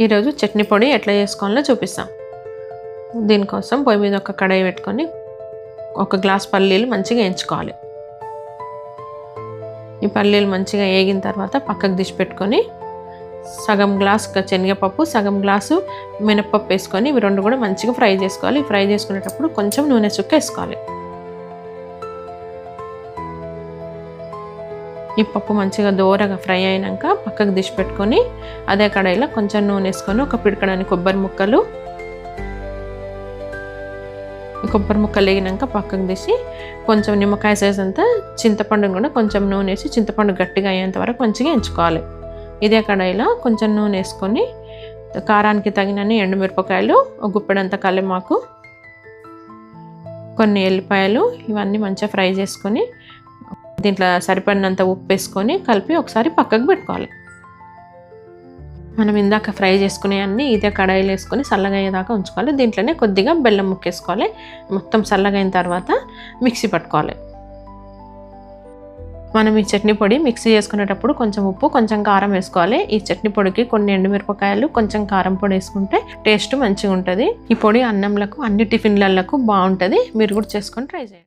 ఈరోజు చట్నీ పొడి ఎట్లా చేసుకోవాలో చూపిస్తాం. దీనికోసం పొయ్యి మీద ఒక కడాయి పెట్టుకొని ఒక గ్లాస్ పల్లీలు మంచిగా వేయించుకోవాలి. ఈ పల్లీలు మంచిగా వేగిన తర్వాత పక్కకు తీసి పెట్టుకొని సగం గ్లాస్ శనగపప్పు, సగం గ్లాసు మినపప్పు వేసుకొని ఇవి రెండు కూడా మంచిగా ఫ్రై చేసుకోవాలి. ఫ్రై చేసుకునేటప్పుడు కొంచెం నూనె చుక్క వేసుకోవాలి. ఈ పప్పు మంచిగా దోరగా ఫ్రై అయినాక పక్కకు తీసి పెట్టుకొని అదే కడాయిలో కొంచెం నూనె వేసుకొని ఒక పిడికడని కొబ్బరి ముక్కలు వేగినాక పక్కకు తీసి కొంచెం నిమ్మకాయ సైజ్ అంతా చింతపండు కూడా కొంచెం నూనె వేసి చింతపండు గట్టిగా అయ్యేంత వరకు మంచిగా ఎంచుకోవాలి. ఇదే కడాయిలో కొంచెం నూనె వేసుకొని కారానికి తగినన్ని ఎండుమిరపకాయలు, ఒక గుప్పెడంత కల్లిమాకు, కొన్ని ఎల్లిపాయలు ఇవన్నీ మంచిగా ఫ్రై చేసుకొని దీంట్లో సరిపడినంత ఉప్పు వేసుకొని కలిపి ఒకసారి పక్కకు పెట్టుకోవాలి. మనం ఇందాక ఫ్రై చేసుకునే అన్నీ ఇదే కడాయిలో వేసుకొని చల్లగా అయ్యేదాకా ఉంచుకోవాలి. దీంట్లోనే కొద్దిగా బెల్లం ముక్కేసుకోవాలి. మొత్తం చల్లగా అయిన తర్వాత మిక్సీ పట్టుకోవాలి. మనం ఈ చట్నీ పొడి మిక్సీ చేసుకునేటప్పుడు కొంచెం ఉప్పు, కొంచెం కారం వేసుకోవాలి. ఈ చట్నీ పొడికి కొన్ని ఎండుమిరపకాయలు, కొంచెం కారం పొడి వేసుకుంటే టేస్ట్ మంచిగా ఉంటుంది. ఈ పొడి అన్నంలకు, అన్ని టిఫిన్లకు బాగుంటుంది. మీరు కూడా చేసుకొని ట్రై చేయండి.